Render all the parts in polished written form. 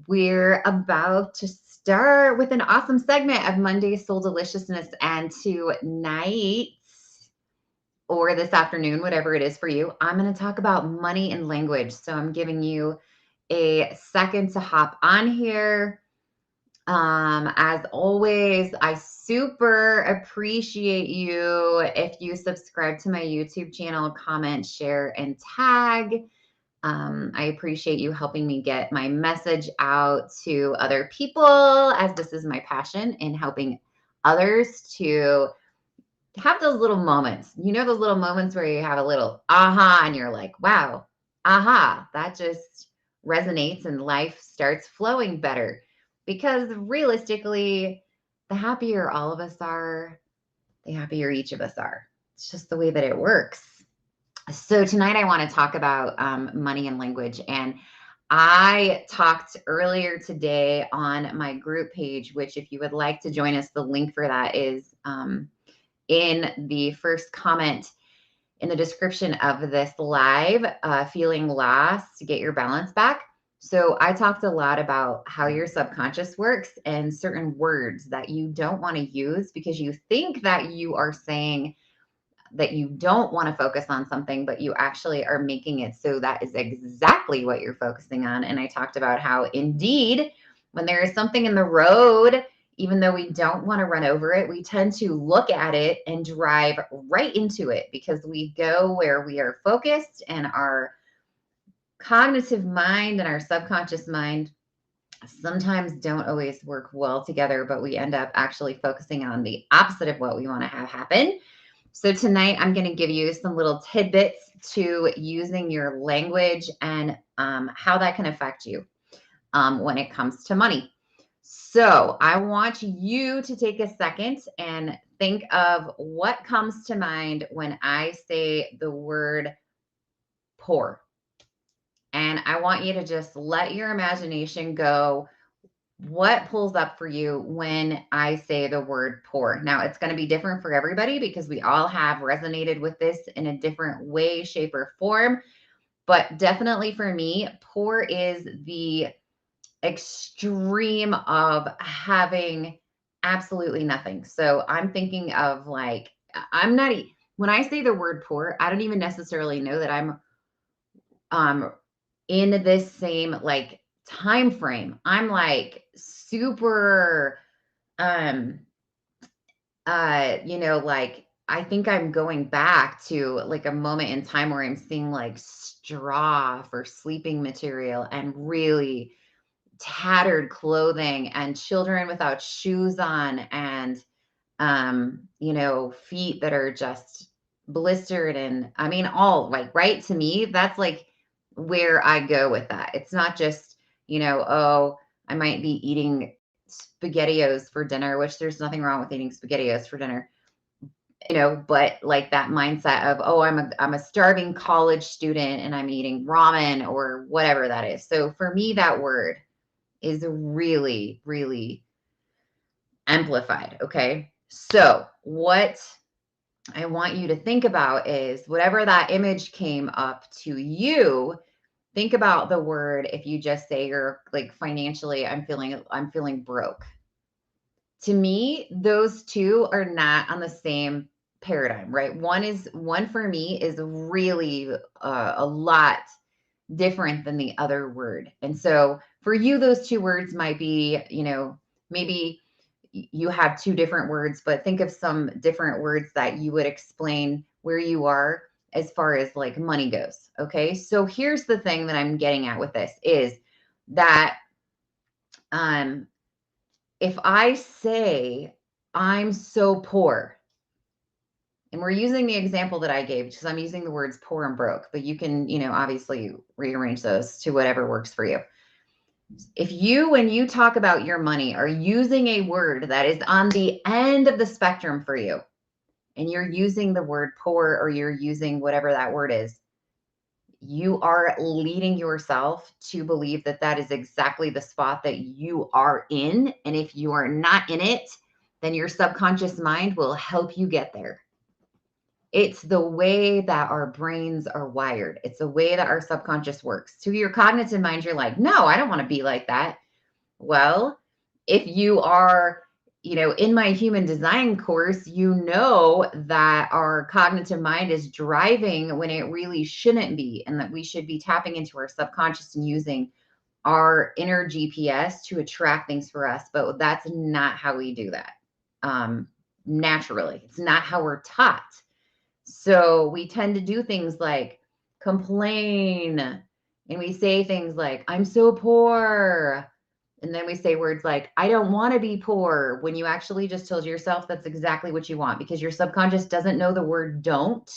We're about to start with an awesome segment of Monday Soul Deliciousness. And tonight, or this afternoon, whatever it is for you, I'm going to talk about money and language. So I'm giving you a second to hop on here. As always, I super appreciate you if you subscribe to my YouTube channel, comment, share, and tag. I appreciate you helping me get my message out to other people, as this is my passion in helping others to have those little moments. You know, those little moments where you have a little aha and you're like, wow, aha, that just resonates and life starts flowing better. Because realistically, the happier all of us are, the happier each of us are. It's just the way that it works. So tonight I want to talk about money and language. And I talked earlier today on my group page, which if you would like to join us, the link for that is in the first comment in the description of this live, feeling lost to get your balance back. So I talked a lot about how your subconscious works and certain words that you don't want to use because you think that you are saying that you don't want to focus on something, but you actually are making it so that is exactly what you're focusing on. And I talked about how indeed, when there is something in the road, even though we don't want to run over it, we tend to look at it and drive right into it because we go where we are focused, and our cognitive mind and our subconscious mind sometimes don't always work well together, but we end up actually focusing on the opposite of what we want to have happen. So tonight I'm going to give you some little tidbits to using your language and how that can affect you when it comes to money. So I want you to take a second and think of what comes to mind when I say the word poor. And I want you to just let your imagination go. What pulls up for you when I say the word poor? Now, it's going to be different for everybody because we all have resonated with this in a different way, shape, or form. But definitely for me, poor is the extreme of having absolutely nothing. So I'm thinking of like, I'm not, when I say the word poor, I don't even necessarily know that I'm um in this same like time frame. I'm like super um like I think I'm going back to like a moment in time where I'm seeing like straw for sleeping material and really tattered clothing and children without shoes on and feet that are just blistered. And I mean, all like, right, to me, that's like where I go with that. It's not just, oh, I might be eating SpaghettiOs for dinner, which there's nothing wrong with eating SpaghettiOs for dinner, but like that mindset of, oh, I'm a starving college student and I'm eating ramen or whatever that is. So for me, that word is really, really amplified. Okay. So what I want you to think about is whatever that image came up to you, think about the word. If you just say you're like financially, I'm feeling broke. To me, those two are not on the same paradigm, right? One for me is really a lot different than the other word. And so for you, those two words might be, maybe you have two different words, but think of some different words that you would explain where you are as far as like money goes. Okay. So here's the thing that I'm getting at with this is that um, if I say I'm so poor, and we're using the example that I gave because I'm using the words poor and broke, but you can, obviously rearrange those to whatever works for you. If you, when you talk about your money, are using a word that is on the end of the spectrum for you, and you're using the word poor or you're using whatever that word is, you are leading yourself to believe that that is exactly the spot that you are in. And if you are not in it, then your subconscious mind will help you get there. It's the way that our brains are wired. It's the way that our subconscious works. To your cognitive mind, you're like, no, I don't want to be like that. Well, if you are, in my human design course, you know that our cognitive mind is driving when it really shouldn't be, and that we should be tapping into our subconscious and using our inner GPS to attract things for us. But that's not how we do that naturally. It's not how we're taught. So we tend to do things like complain, and we say things like, I'm so poor. And then we say words like, I don't want to be poor, when you actually just told yourself that's exactly what you want, because your subconscious doesn't know the word don't.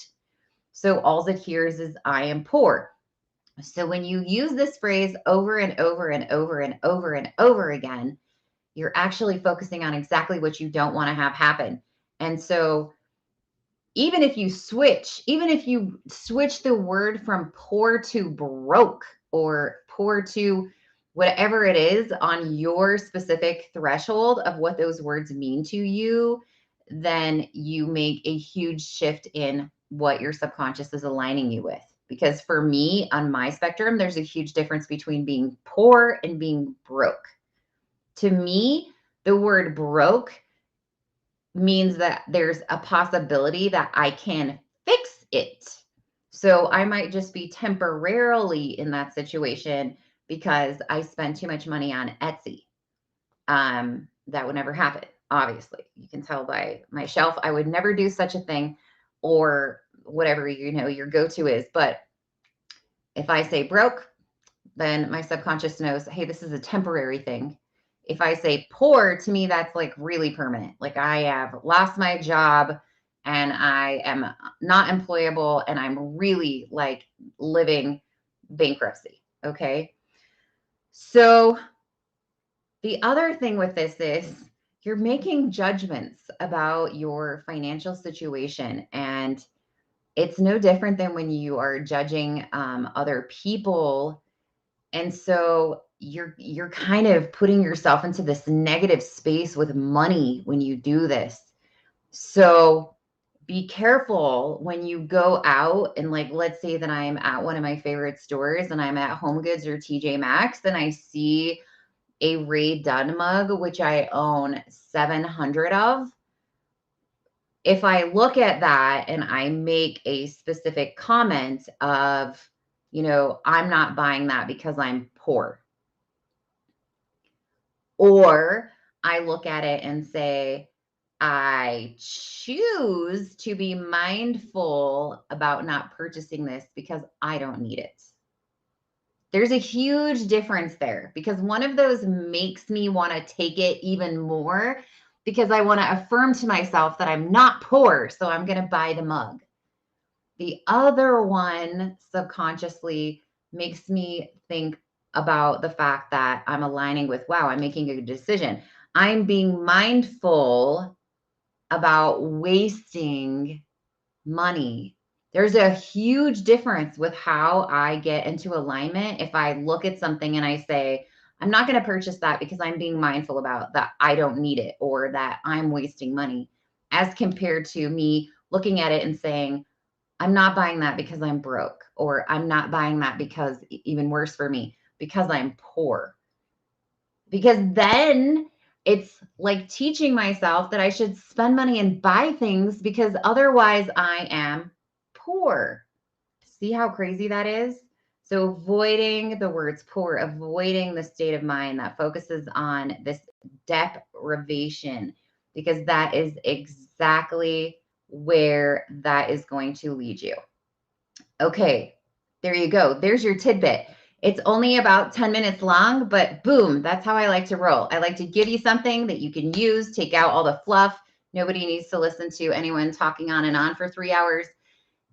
So all it hears is, I am poor. So when you use this phrase over and over and over and over and over again, you're actually focusing on exactly what you don't want to have happen. And so even if you switch the word from poor to broke, or poor to whatever it is on your specific threshold of what those words mean to you, then you make a huge shift in what your subconscious is aligning you with. Because for me, on my spectrum, there's a huge difference between being poor and being broke. To me, the word broke means that there's a possibility that I can fix it. So I might just be temporarily in that situation because I spend too much money on Etsy. That would never happen. Obviously, you can tell by my shelf, I would never do such a thing, or whatever, your go-to is. But if I say broke, then my subconscious knows, hey, this is a temporary thing. If I say poor, to me, that's like really permanent. Like I have lost my job and I am not employable and I'm really like living bankruptcy. Okay. So the other thing with this is, you're making judgments about your financial situation, and it's no different than when you are judging other people. And so you're kind of putting yourself into this negative space with money when you do this. So be careful when you go out and, like, let's say that I'm at one of my favorite stores and I'm at Home Goods or TJ Maxx and I see a Ray Dunn mug, which I own 700 of. If I look at that and I make a specific comment of, I'm not buying that because I'm poor. Or I look at it and say, I choose to be mindful about not purchasing this because I don't need it. There's a huge difference there, because one of those makes me want to take it even more because I want to affirm to myself that I'm not poor, so I'm going to buy the mug. The other one subconsciously makes me think about the fact that I'm aligning with, wow, I'm making a good decision. I'm being mindful about wasting money. There's a huge difference with how I get into alignment if I look at something and I say, I'm not going to purchase that because I'm being mindful about that I don't need it, or that I'm wasting money, as compared to me looking at it and saying, I'm not buying that because I'm broke, or I'm not buying that because, even worse for me, because I'm poor. Because then it's like teaching myself that I should spend money and buy things because otherwise I am poor. See how crazy that is? So avoiding the words poor, avoiding the state of mind that focuses on this deprivation, because that is exactly where that is going to lead you. Okay, there you go. There's your tidbit. It's only about 10 minutes long, but boom, that's how I like to roll. I like to give you something that you can use, take out all the fluff. Nobody needs to listen to anyone talking on and on for 3 hours.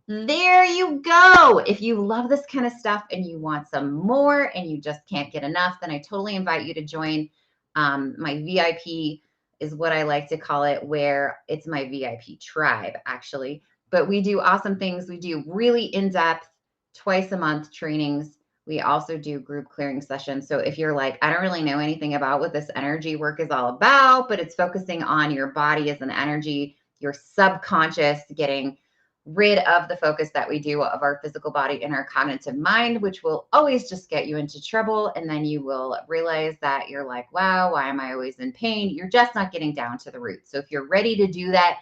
There you go. If you love this kind of stuff and you want some more and you just can't get enough, then I totally invite you to join my VIP, is what I like to call it, where it's my VIP tribe, actually. But we do awesome things. We do really in-depth, twice a month trainings. We also do group clearing sessions. So if you're like, I don't really know anything about what this energy work is all about, but it's focusing on your body as an energy, your subconscious getting rid of the focus that we do of our physical body and our cognitive mind, which will always just get you into trouble. And then you will realize that you're like, wow, why am I always in pain? You're just not getting down to the root. So if you're ready to do that,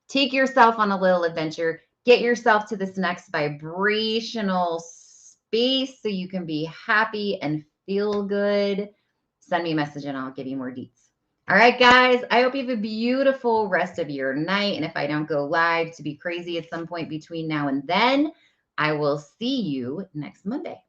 take yourself on a little adventure, get yourself to this next vibrational space so you can be happy and feel good. Send me a message and I'll give you more deets. All right, guys, I hope you have a beautiful rest of your night. And if I don't go live to be crazy at some point between now and then, I will see you next Monday.